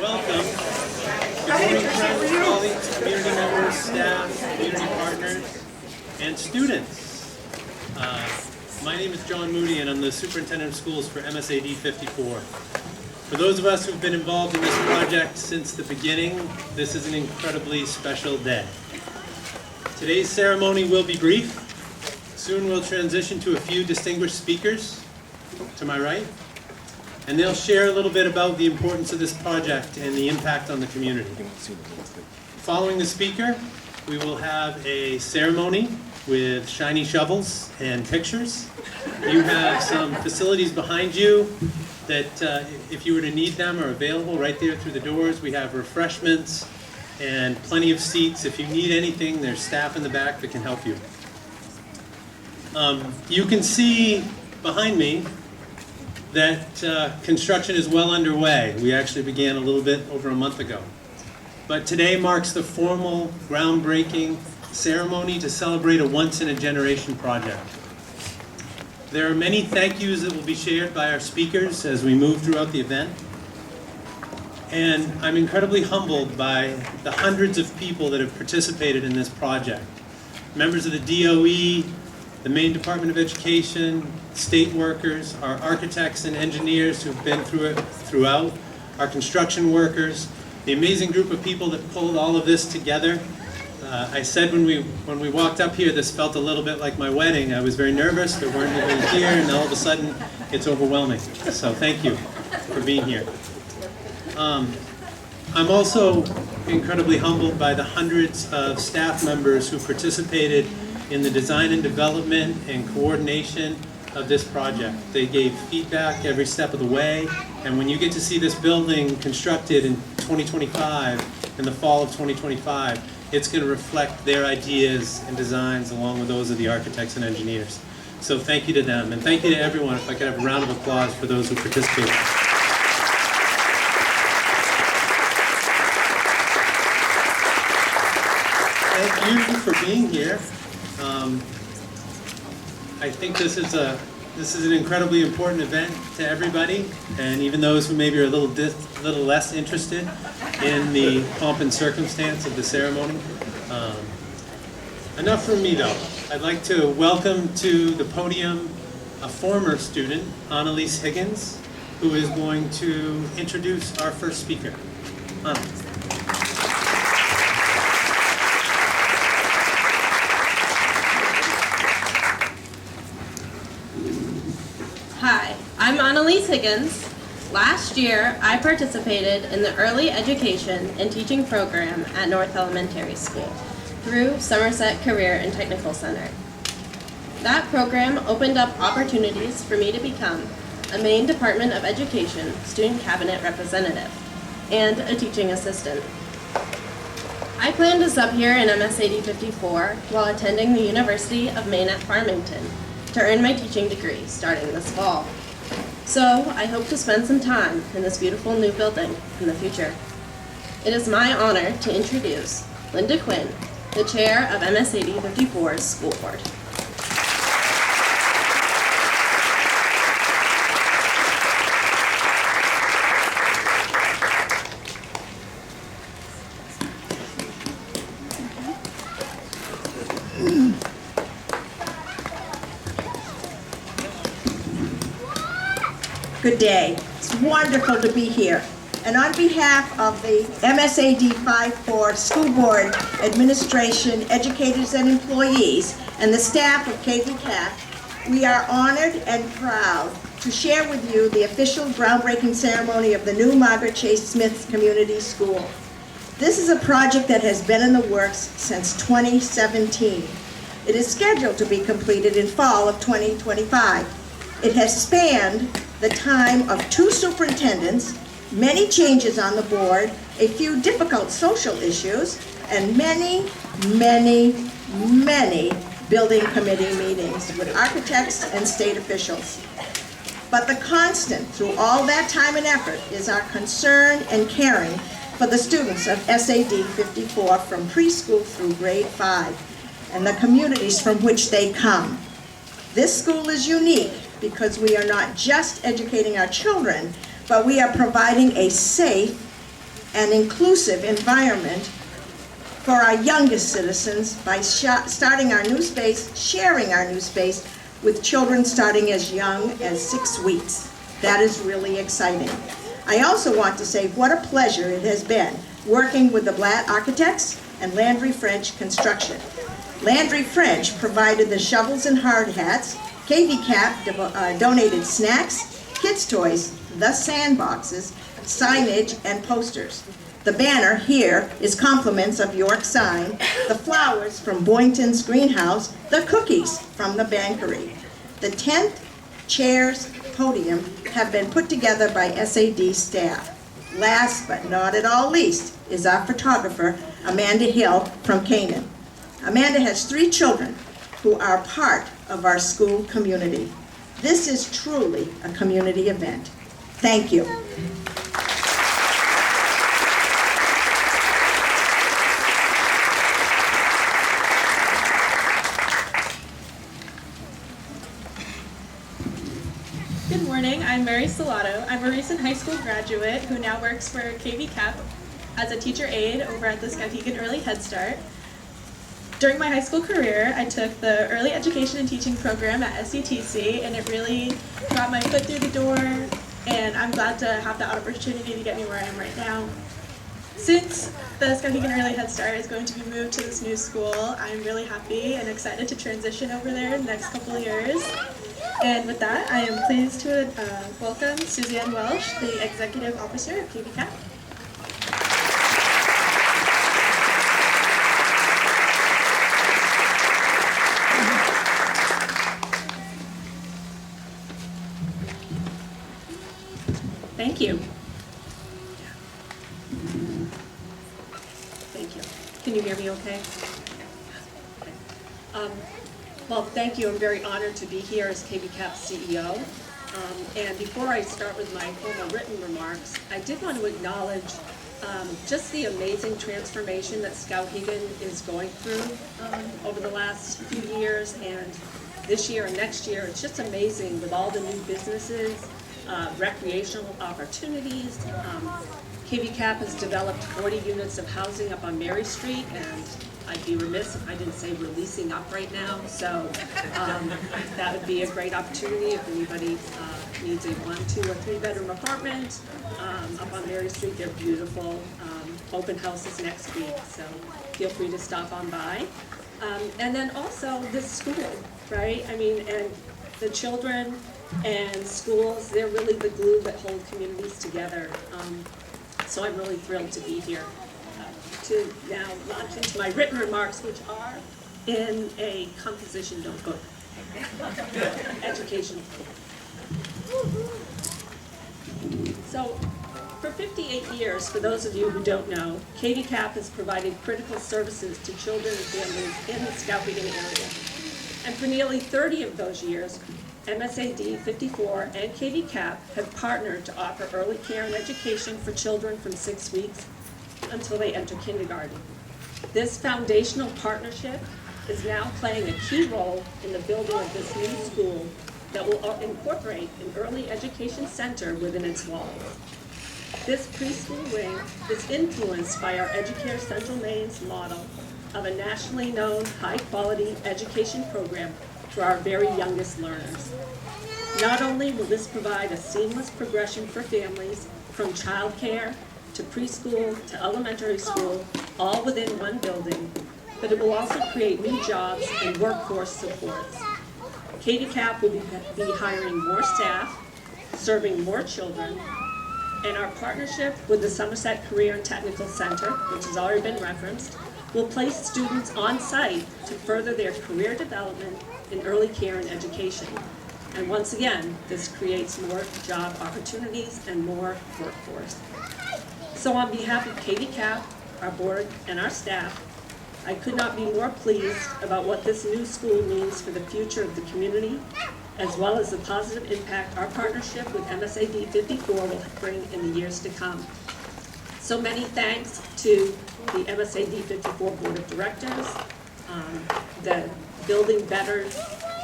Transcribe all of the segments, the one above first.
welcome. Good morning, friends, colleagues, community members, staff, community partners, and students. My name is John Moody, and I'm the Superintendent of Schools for MSAD 54. For those of us who've been involved in this project since the beginning, this is an incredibly special day. Today's ceremony will be brief. Soon we'll transition to a few distinguished speakers to my right, and they'll share a little bit about the importance of this project and the impact on the community. Following the speaker, we will have a ceremony with shiny shovels and pictures. You have some facilities behind you that, if you were to need them, are available right there through the doors. We have refreshments and plenty of seats. If you need anything, there's staff in the back that can help you. You can see behind me that construction is well underway. We actually began a little bit over a month ago. But today marks the formal groundbreaking ceremony to celebrate a once-in-a-generation project. There are many thank yous that will be shared by our speakers as we move throughout the event. And I'm incredibly humbled by the hundreds of people that have participated in this project. Members of the DOE, the Maine Department of Education, state workers, our architects and engineers who've been through it throughout, our construction workers, the amazing group of people that pulled all of this together. I said when we walked up here, this felt a little bit like my wedding. I was very nervous, there weren't anybody here, and all of a sudden, it's overwhelming. So thank you for being here. I'm also incredibly humbled by the hundreds of staff members who participated in the design and development and coordination of this project. They gave feedback every step of the way, and when you get to see this building constructed in 2025, in the fall of 2025, it's going to reflect their ideas and designs along with those of the architects and engineers. So thank you to them, and thank you to everyone. If I could have a round of applause for those who participated. Thank you for being here. I think this is an incredibly important event to everybody, and even those who maybe are a little less interested in the pomp and circumstance of the ceremony. Enough from me, though. I'd like to welcome to the podium a former student, Annalise Higgins, who is going to introduce our first speaker. Hi, I'm Annalise Higgins. Last year, I participated in the Early Education and Teaching Program at North Elementary School through Somerset Career and Technical Center. That program opened up opportunities for me to become a Maine Department of Education Student Cabinet Representative and a teaching assistant. I plan to sub here in MSAD 54 while attending the University of Maine at Farmington to earn my teaching degree starting this fall. So I hope to spend some time in this beautiful new building in the future. It is my honor to introduce Linda Quinn, the chair of MSAD 54's school board. Good day. It's wonderful to be here. And on behalf of the MSAD 54 School Board Administration, educators and employees, and the staff of KVCAP, we are honored and proud to share with you the official groundbreaking ceremony of the new Margaret Chase Smith Community School. This is a project that has been in the works since 2017. It is scheduled to be completed in fall of 2025. It has spanned the time of 2 superintendents, many changes on the board, a few difficult social issues, and many, many, many building committee meetings with architects and state officials. But the constant through all that time and effort is our concern and caring for the students of SAD 54 from preschool through grade 5 and the communities from which they come. This school is unique because we are not just educating our children, but we are providing a safe, and inclusive environment for our youngest citizens by starting our new space, sharing our new space with children starting as young as 6 weeks. That is really exciting. I also want to say what a pleasure it has been working with the Blatt Architects and Landry French Construction. Landry French provided the shovels and hard hats. KVCAP donated snacks, kids' toys, the sandboxes, signage, and posters. The banner here is compliments of York Sign, the flowers from Boynton's greenhouse, the cookies from the Bankery. The tent, chairs, podium have been put together by SAD staff. Last but not at all least is our photographer, Amanda Hill from Canaan. Amanda has 3 children who are part of our school community. This is truly a community event. Thank you. Good morning, I'm Mary Salato. I'm a recent high school graduate who now works for KVCAP as a teacher aide over at the Skowhegan Early Head Start. During my high school career, I took the Early Education and Teaching program at SCTC, and it really got my foot through the door, and I'm glad to have the opportunity to get me where I am right now. Since the Skowhegan Early Head Start is going to be moved to this new school, I'm really happy and excited to transition over there in the next couple of years. And with that, I am pleased to welcome Suzanne Welsh, the Executive Officer of KVCAP. Thank you. Thank you. Can you hear me okay? Okay. Well, thank you. I'm very honored to be here as KVCAP's CEO. And before I start with my formal written remarks, I did want to acknowledge just the amazing transformation that Skowhegan is going through over the last few years, and this year and next year. It's just amazing with all the new businesses, recreational opportunities. KVCAP has developed 40 units of housing up on Mary Street, and I'd be remiss if I didn't say we're leasing up right now, so that would be a great opportunity if anybody needs a 1, 2, or 3 bedroom apartment up on Mary Street. They're beautiful. Open house is next week, so feel free to stop on by. And then also this school, right? I mean, and the children and schools, they're really the glue that hold communities together. So I'm really thrilled to be here to now launch into my written remarks, which are in a composition notebook. Educational. So, for 58 years, for those of you who don't know, KVCAP has provided critical services to children and families in the Skowhegan area. And for nearly 30 of those years, MSAD 54 and KVCAP have partnered to offer early care and education for children from 6 weeks until they enter kindergarten. This foundational partnership is now playing a key role in the building of this new school that will incorporate an early education center within its walls. This preschool wing is influenced by our Educare Central Maine's model of a nationally known high-quality education program for our very youngest learners. Not only will this provide a seamless progression for families from childcare to preschool to elementary school, all within one building, but it will also create new jobs and workforce supports. KVCAP will be hiring more staff, serving more children, and our partnership with the Somerset Career and Technical Center, which has already been referenced, will place students on site to further their career development in early care and education. And once again, this creates more job opportunities and more workforce. So on behalf of KVCAP, our board, and our staff, I could not be more pleased about what this new school means for the future of the community, as well as the positive impact our partnership with MSAD 54 will bring in the years to come. So many thanks to the MSAD 54 Board of Directors, the Building Better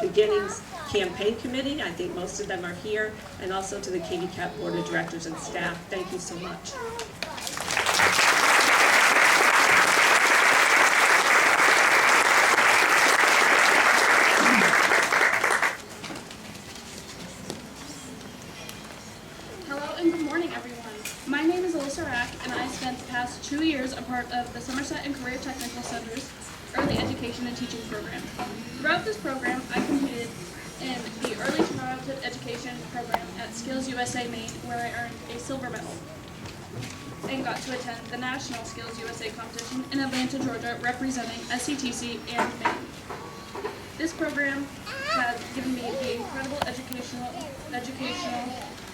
Beginnings Campaign Committee, I think most of them are here, and also to the KVCAP Board of Directors and staff. Thank you so much. Good morning, everyone. My name is Alyssa Rack, and I spent the past 2 years a part of the Somerset and Career Technical Center's Early Education and Teaching program. Throughout this program, I competed in the Early Childhood Education program at Skills USA Maine, where I earned a silver medal, and got to attend the National Skills USA competition in Atlanta, Georgia, representing SCTC and Maine. This program has given me the incredible educational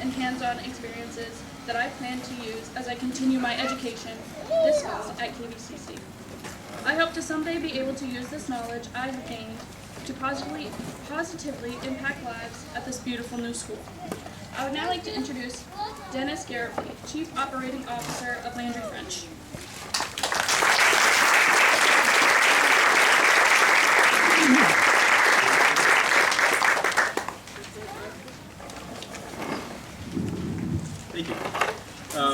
and hands-on experiences that I plan to use as I continue my education this fall at KVCC. I hope to someday be able to use this knowledge I have gained to positively impact lives at this beautiful new school. I would now like to introduce Dennis Garrity, Chief Operating Officer of Landry French. Thank you.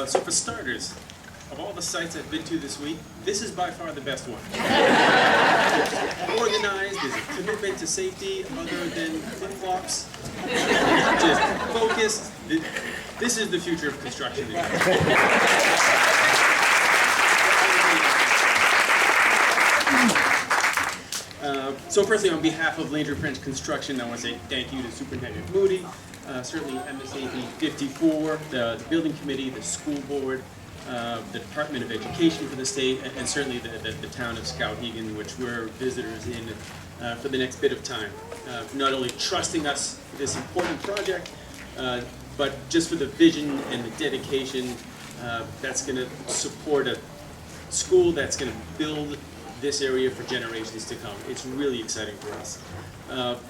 So for starters, of all the sites I've been to this week, this is by far the best one. It's organized, there's a commitment to safety other than flip-flops. Just focused. This is the future of construction. So firstly, on behalf of Landry French Construction, I want to say thank you to Superintendent Moody, certainly MSAB 54, the building committee, the school board, the Department of Education for the state, and certainly the town of Skowhegan, which we're visitors in for the next bit of time. Not only trusting us for this important project, but just for the vision and the dedication that's going to support a school that's going to build this area for generations to come. It's really exciting for us.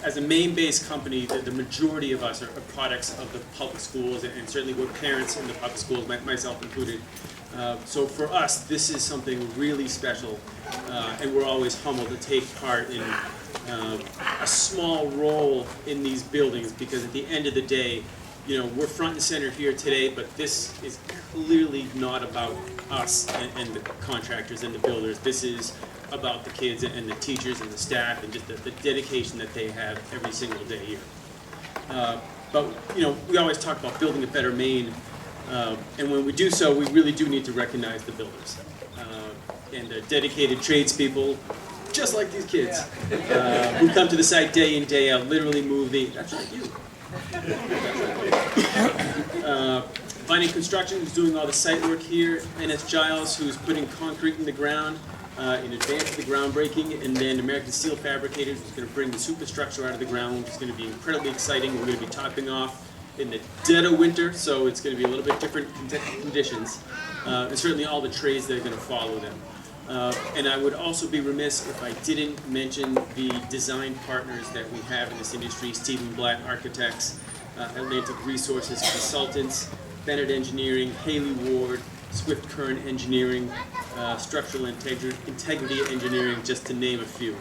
As a Maine-based company, the majority of us are products of the public schools, and certainly we're parents in the public schools, myself included. So for us, this is something really special, and we're always humbled to take part in a small role in these buildings, because at the end of the day, you know, we're front and center here today, but this is clearly not about us and the contractors and the builders. This is about the kids and the teachers and the staff and just the dedication that they have every single day here. But, you know, we always talk about building a better Maine, and when we do so, we really do need to recognize the builders and the dedicated tradespeople, just like these kids, who come to the site day in, day out, literally move the, that's like you. Vining Construction, who's doing all the site work here, N.S. Giles, who's putting concrete in the ground in advance of the groundbreaking, and then American Steel Fabricators, who's going to bring the superstructure out of the ground, which is going to be incredibly exciting. We're going to be topping off in the dead of winter, so it's going to be a little bit different conditions, and certainly all the trades that are going to follow them. And I would also be remiss if I didn't mention the design partners that we have in this industry: Stephen Blatt Architects, Atlantic Resources Consultants, Bennett Engineering, Haley Ward, Swift Current Engineering, Structural Integrity Engineering, just to name a few.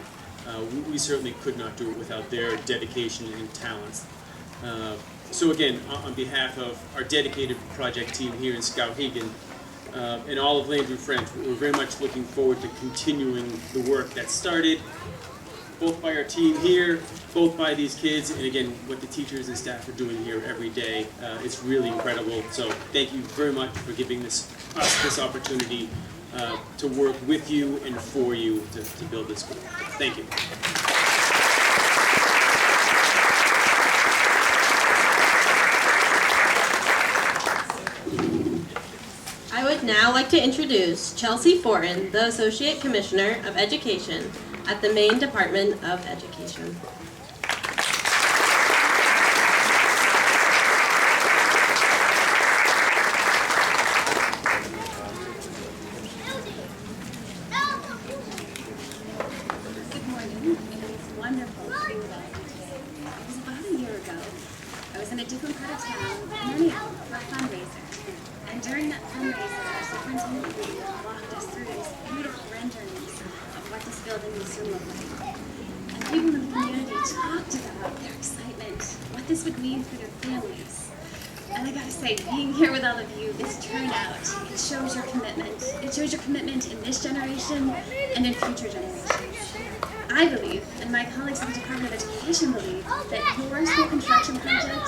We certainly could not do it without their dedication and talents. So again, on behalf of our dedicated project team here in Skowhegan, and all of Landry French, we're very much looking forward to continuing the work that started, both by our team here, both by these kids, and again, what the teachers and staff are doing here every day. It's really incredible. So thank you very much for giving us this opportunity to work with you and for you to build this school. Thank you. I would now like to introduce Chelsea Fortin, the Associate Commissioner of Education at the Maine Department of Education. Good morning. It is wonderful to be with all of you today. It was about a year ago. I was in a different part of town, Manioc, for a fundraiser. And during that fundraiser, our superintendent walked us through these beautiful renderings of what this building will soon look like. And people in the community talked about their excitement, what this would mean for their families. And I gotta say, being here with all of you, this turnout, it shows your commitment. It shows your commitment in this generation and in future generations. I believe, and my colleagues in the Department of Education believe, that your school construction project,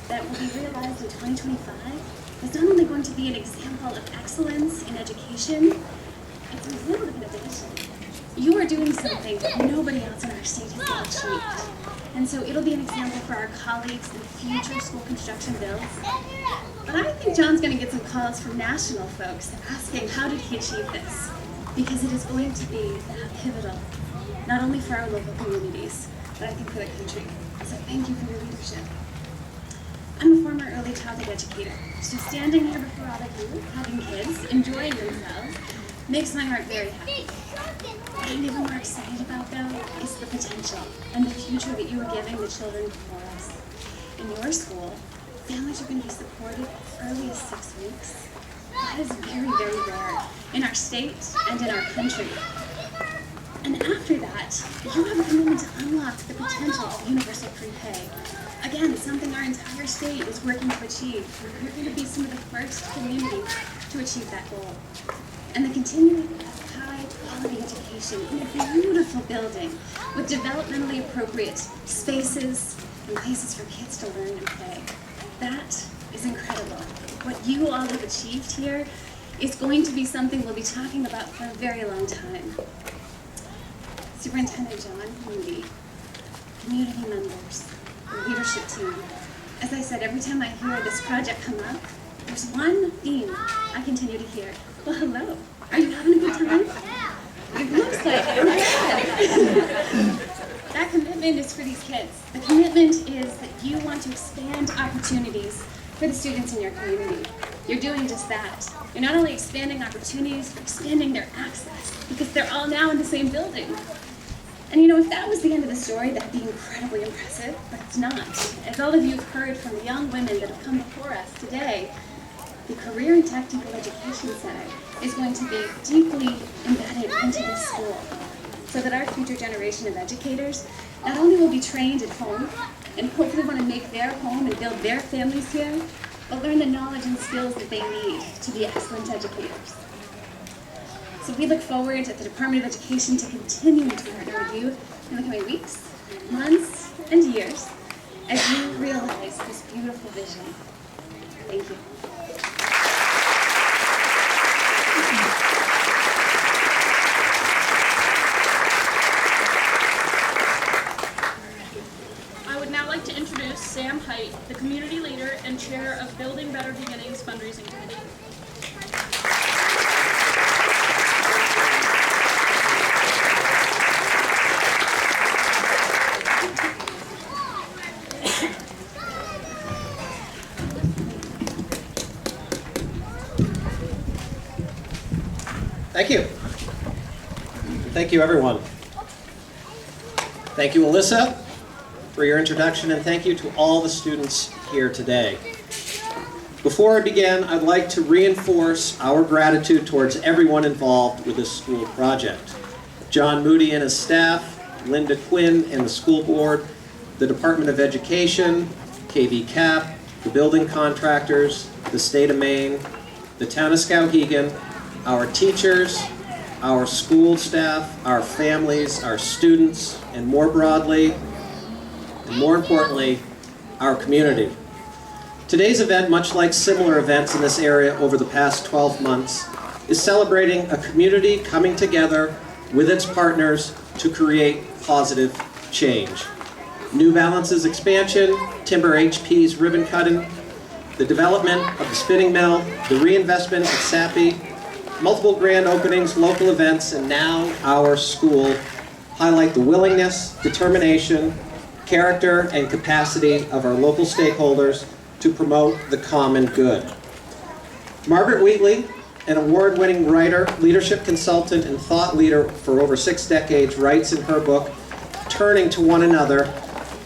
that that will be realized in 2025 is not only going to be an example of excellence in education, it's an example of innovation. You are doing something that nobody else in our state has yet achieved. And so it'll be an example for our colleagues in future school construction bills. But I think John's going to get some calls from national folks asking how did he achieve this? Because it is going to be pivotal, not only for our local communities, but I think for the country. So thank you for your leadership. I'm a former early childhood educator, so standing here before all of you, having kids, enjoying themselves, makes my heart very happy. What I'm even more excited about, though, is the potential and the future that you are giving the children before us. In your school, families are going to be supported as early as 6 weeks. That is very, very rare in our state and in our country. And after that, you have a commitment to unlock the potential of universal free pay. Again, something our entire state is working to achieve. You're going to be some of the first communities to achieve that goal. And the continuing high-quality education in a beautiful building with developmentally appropriate spaces and places for kids to learn and play. That is incredible. What you all have achieved here is going to be something we'll be talking about for a very long time. Superintendent John Moody, community members, the leadership team. As I said, every time I hear this project come up, there's one theme I continue to hear. Well, hello. Are you having a good time? It looks like it. That commitment is for these kids. The commitment is that you want to expand opportunities for the students in your community. You're doing just that. You're not only expanding opportunities, you're expanding their access because they're all now in the same building. And you know, if that was the end of the story, that'd be incredibly impressive, but it's not. As all of you have heard from the young women that have come before us today, the Career and Technical Education Center is going to be deeply embedded into this school so that our future generation of educators not only will be trained at home and hopefully want to make their home and build their families here, but learn the knowledge and skills that they need to be excellent educators. So we look forward at the Department of Education to continuing to partner with you in the coming weeks, months, and years as you realize this beautiful vision. Thank you. I would now like to introduce Sam Height, the community leader and chair of Building Better Beginnings Fundraising Committee. Thank you. Thank you, everyone. Thank you, Alyssa, for your introduction, and thank you to all the students here today. Before I begin, I'd like to reinforce our gratitude towards everyone involved with this school project. John Moody and his staff, Linda Quinn and the school board, the Department of Education, KV CAP, the building contractors, the state of Maine, the town of Skowhegan, our teachers, our school staff, our families, our students, and more broadly, and more importantly, our community. Today's event, much like similar events in this area over the past 12 months, is celebrating a community coming together with its partners to create positive change. New Balance's expansion, Timber HP's ribbon cutting, the development of the spinning mill, the reinvestment of SAPI, multiple grand openings, local events, and now our school highlight the willingness, determination, character, and capacity of our local stakeholders to promote the common good. Margaret Wheatley, an award-winning writer, leadership consultant, and thought leader for over 6 decades, writes in her book, Turning to One Another,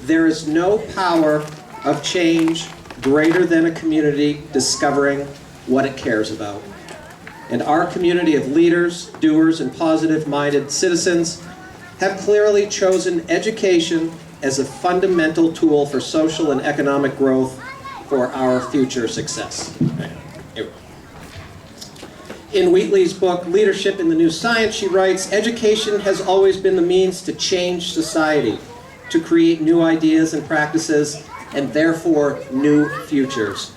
there is no power of change greater than a community discovering what it cares about. And our community of leaders, doers, and positive-minded citizens have clearly chosen education as a fundamental tool for social and economic growth for our future success. In Wheatley's book, Leadership in the New Science, she writes, education has always been the means to change society, to create new ideas and practices, and therefore new futures.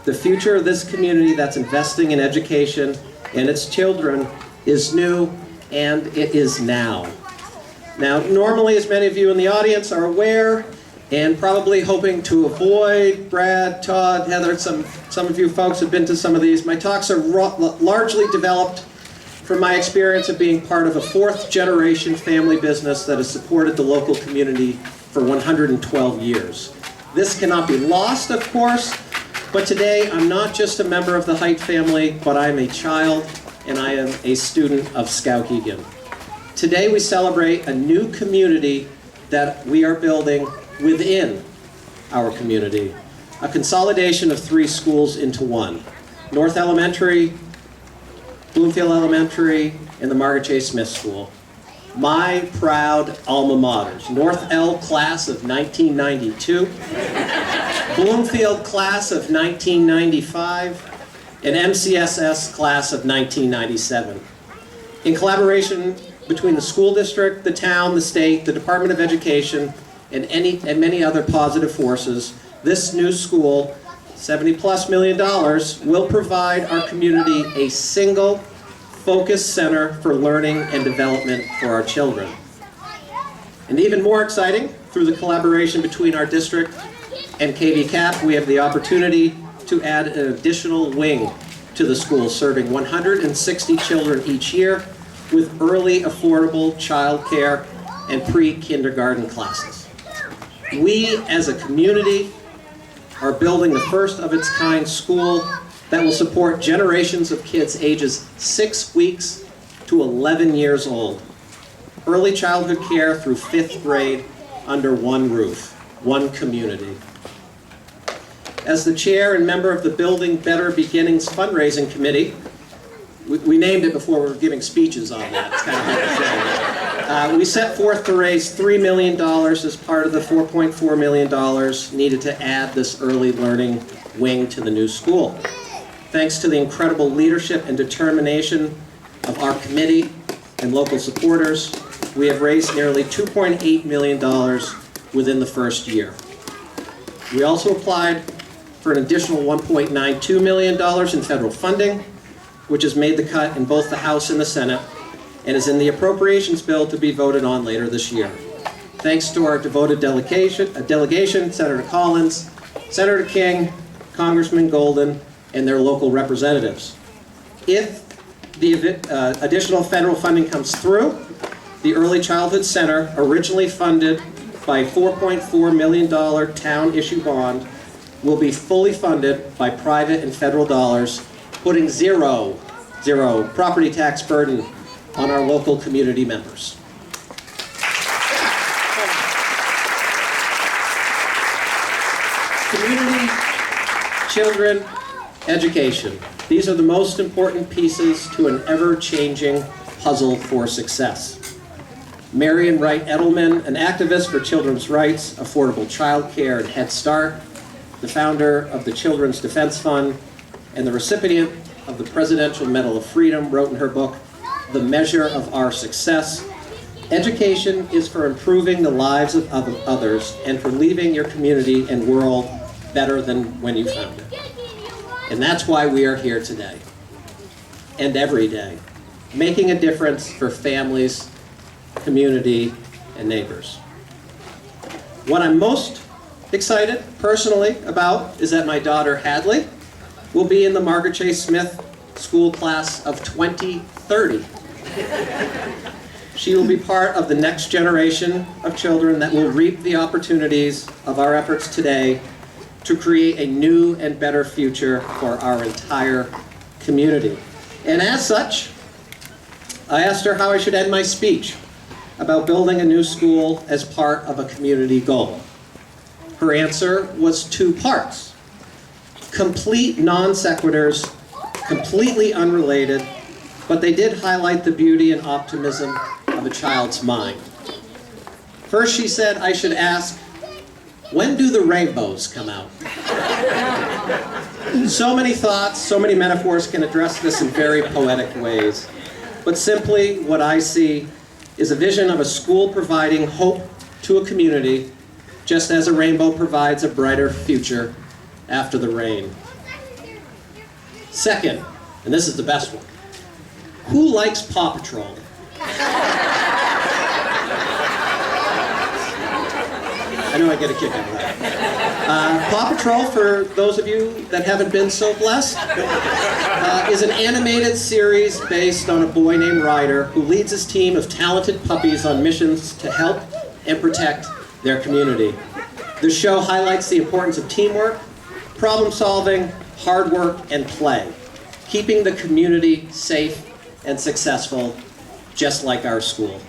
The future of this community that's investing in education and its children is new, and it is now. Now, normally, as many of you in the audience are aware, and probably hoping to avoid, Brad, Todd, Heather, some of you folks have been to some of these, my talks are largely developed from my experience of being part of a fourth-generation family business that has supported the local community for 112 years. This cannot be lost, of course, but today I'm not just a member of the Height family, but I am a child and I am a student of Skowhegan. Today we celebrate a new community that we are building within our community, a consolidation of 3 schools into one: North Elementary, Bloomfield Elementary, and the Margaret J. Smith School. My proud alma maters: North L class of 1992, Bloomfield class of 1995, and MCSS class of 1997. In collaboration between the school district, the town, the state, the Department of Education, and many other positive forces, this new school, $70+ million, will provide our community a single focused center for learning and development for our children. And even more exciting, through the collaboration between our district and KV CAP, we have the opportunity to add an additional wing to the school, serving 160 children each year with early affordable childcare and pre-kindergarten classes. We, as a community, are building the first of its kind school that will support generations of kids ages 6 weeks to 11 years old. Early childhood care through 5th grade under one roof, one community. As the chair and member of the Building Better Beginnings fundraising committee, we named it before we were giving speeches on that. It's kind of hard to say. We set forth to raise $3 million as part of the $4.4 million needed to add this early learning wing to the new school. Thanks to the incredible leadership and determination of our committee and local supporters, we have raised nearly $2.8 million within the first year. We also applied for an additional $1.92 million in federal funding, which has made the cut in both the House and the Senate, and is in the appropriations bill to be voted on later this year. Thanks to our devoted delegation, Senator Collins, Senator King, Congressman Golden, and their local representatives. If the additional federal funding comes through, the Early Childhood Center, originally funded by a $4.4 million town issue bond, will be fully funded by private and federal dollars, putting zero property tax burden on our local community members. Community, children, education. These are the most important pieces to an ever-changing puzzle for success. Marian Wright Edelman, an activist for children's rights, affordable childcare, and Head Start, the founder of the Children's Defense Fund, and the recipient of the Presidential Medal of Freedom, wrote in her book, The Measure of Our Success, education is for improving the lives of others and for leaving your community and world better than when you found it. And that's why we are here today, and every day, making a difference for families, community, and neighbors. What I'm most excited personally about is that my daughter Hadley will be in the Margaret J. Smith School class of 2030. She will be part of the next generation of children that will reap the opportunities of our efforts today to create a new and better future for our entire community. And as such, I asked her how I should end my speech about building a new school as part of a community goal. Her answer was 2 parts. Complete non sequiturs, completely unrelated, but they did highlight the beauty and optimism of a child's mind. First, she said I should ask, when do the rainbows come out? So many thoughts, so many metaphors can address this in very poetic ways. But simply, what I see is a vision of a school providing hope to a community just as a rainbow provides a brighter future after the rain. Second, and this is the best one, who likes Paw Patrol? I know I get a kick out of that. Paw Patrol, for those of you that haven't been so blessed, is an animated series based on a boy named Ryder who leads his team of talented puppies on missions to help and protect their community. The show highlights the importance of teamwork, problem solving, hard work, and play, keeping the community safe and successful, just like our school.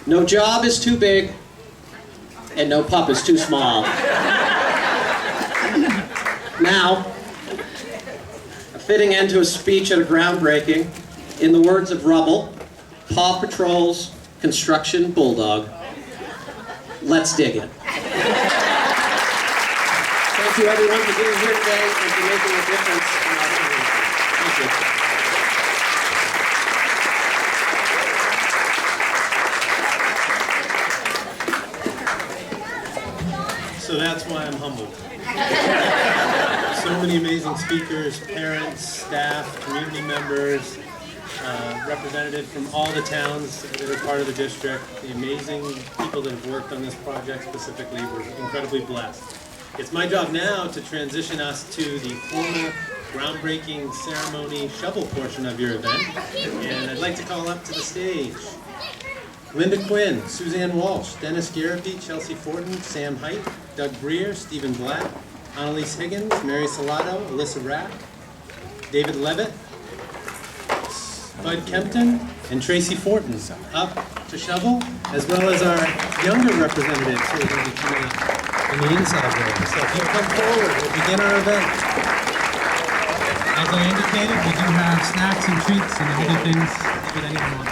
No job is too big, and no pup is too small. Now, a fitting end to a speech at a groundbreaking, in the words of Rubble, Paw Patrol's construction bulldog. Let's dig in. Thank you everyone for being here today and for making a difference in our community. Thank you. So that's why I'm humbled. So many amazing speakers, parents, staff, community members, representatives from all the towns that are part of the district, the amazing people that have worked on this project specifically. We're incredibly blessed. It's my job now to transition us to the formal groundbreaking ceremony shovel portion of your event. And I'd like to call up to the stage Linda Quinn, Suzanne Walsh, Dennis Garapi, Chelsea Fortin, Sam Height, Doug Breer, Stephen Blatt, Annalise Higgins, Mary Salato, Alyssa Rack, David Levitt, Bud Kempton, and Tracy Fortin up to shovel, as well as our younger representatives who are going to be coming up in the inside room. So if you come forward, we'll begin our event. As I indicated, we do have snacks and treats and other things that anyone wants.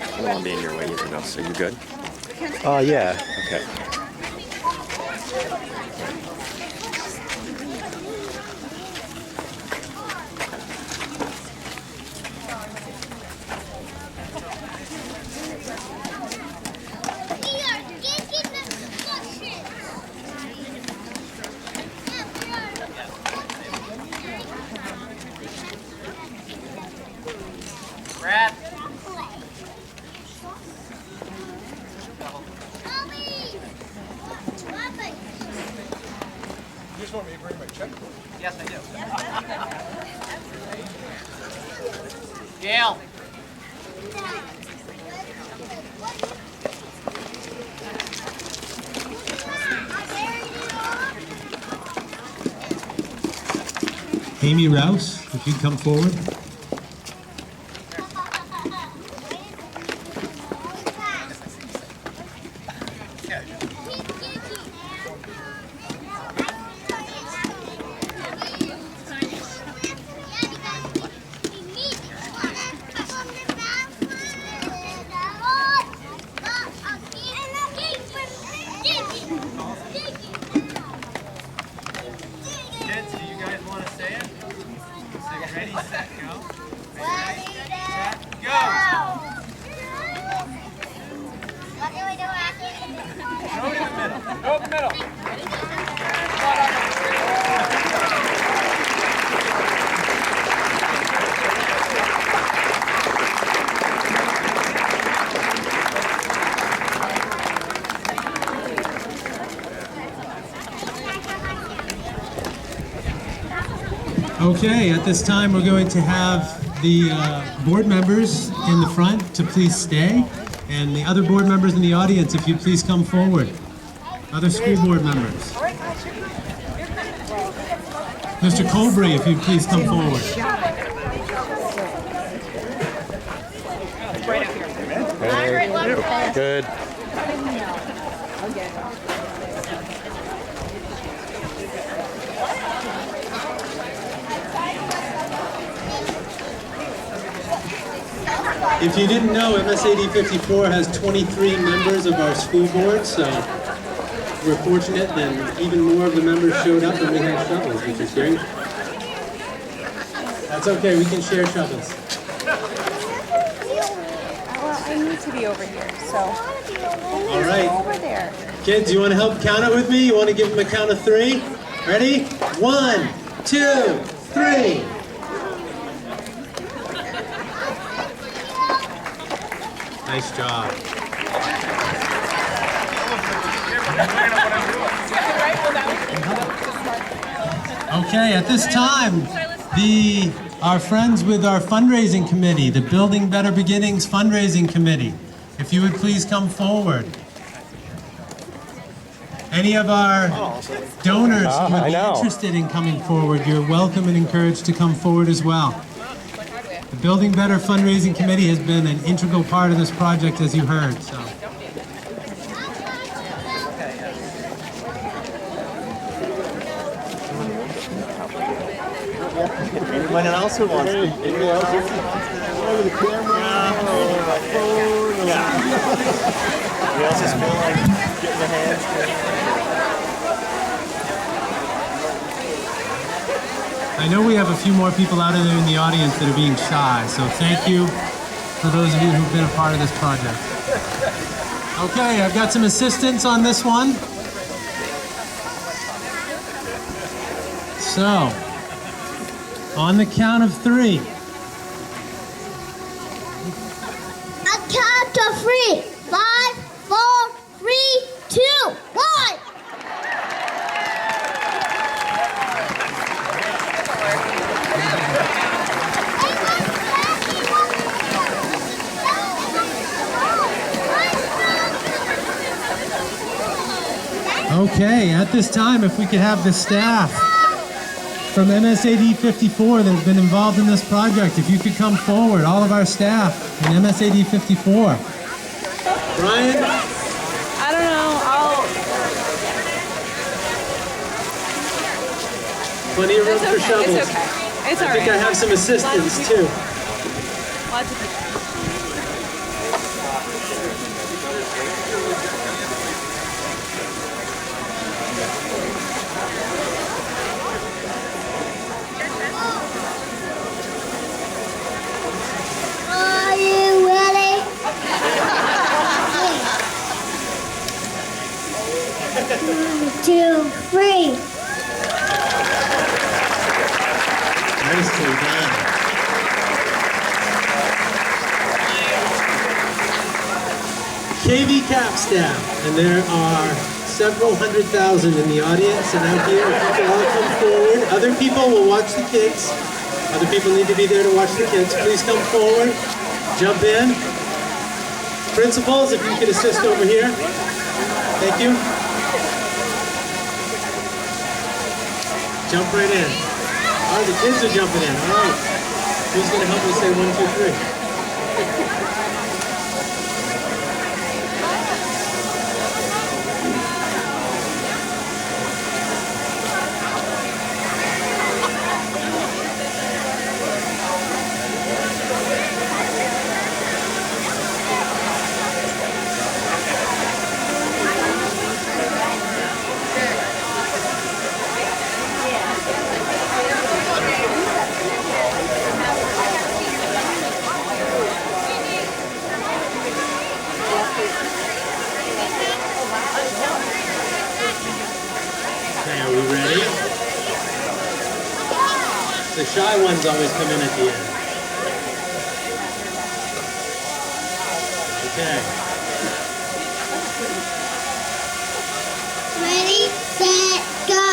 I don't want to be in your way either, though, so you good? Yeah. Okay. Brad. You just want me to bring my checkbook? Yes, I do. Gail. Amy Rouse, if you'd come forward. Kids, do you guys want to say it? Ready, set, go. Ready, set, go! What do we do after? Go in the middle. Go in the middle. Okay, at this time we're going to have the board members in the front to please stay, and the other board members in the audience, if you please come forward. Other school board members. Mr. Colbray, if you'd please come forward. Good. If you didn't know, MSAD 54 has 23 members of our school board, so we're fortunate that even more of the members showed up and we had shovels, which is great. That's okay, we can share shovels. Well, I need to be over here, so. All right. Over there. Kids, you want to help count it with me? You want to give them a count of 3? Ready? 1, 2, 3. Nice job. Okay, at this time, our friends with our fundraising committee, the Building Better Beginnings fundraising committee, if you would please come forward. Any of our donors who would be interested in coming forward, you're welcome and encouraged to come forward as well. The Building Better fundraising committee has been an integral part of this project, as you heard. So. Anyone else who wants to? Anyone else who wants to? Over the camera, phone. You else just feel like getting the hands. I know we have a few more people out there in the audience that are being shy, so thank you for those of you who've been a part of this project. Okay, I've got some assistance on this one. So, on the count of 3. A count of 3. 5, 4, 3, 2, 1. Okay, at this time, if we could have the staff from MSAD 54 that have been involved in this project, if you could come forward, all of our staff in MSAD 54. Brian? I don't know, Plenty of room for shovels. It's okay. It's all I think right. I have some assistants too. Lots of people. Are you ready? 1, 2, 3. Nicely done. KV Cap staff, and there are several 100,000 in the audience and out here. If you can all come forward. Other people will watch the kids. Other people need to be there to watch the kids. Please come forward. Jump in. Principals, if you could assist over here. Thank you. Jump right in. All right, the kids are jumping in. All right. Who's going to help me say 1, 2, 3? Okay, are we ready? The shy ones always come in at the end. Okay. Ready, set, go.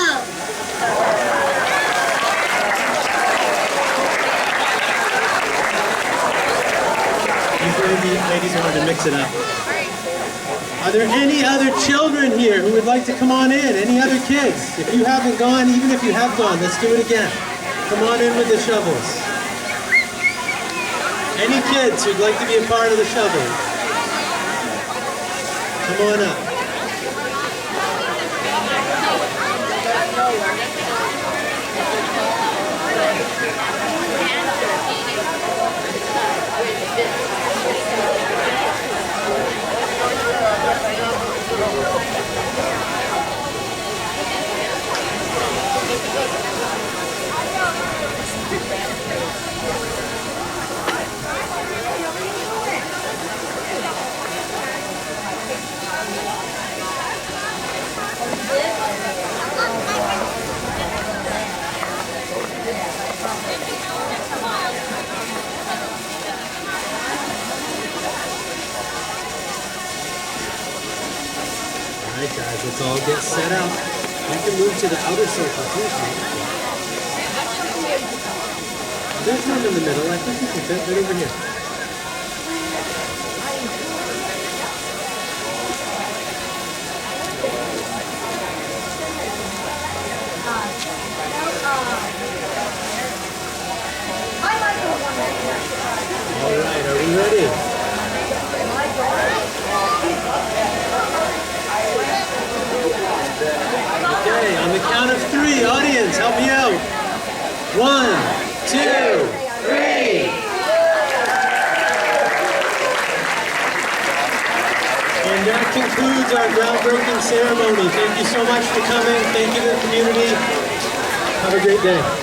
ladies wanted to mix it up. Are there any other children here who would like to come on in? Any other kids? If you haven't gone, even if you have gone, let's do it again. Come on in with the shovels. Any kids who'd like to be a part of the shovels? Come on up. Alright guys, let's all get set up. You can move to the outer circle too. There's room in the middle. I think you can fit right over here. Alright, are we ready? Okay, on the count of 3, audience, help me out. 1, 2, 3. And that concludes our groundbreaking ceremony. Thank you so much for coming. Thank you to the community. Have a great day.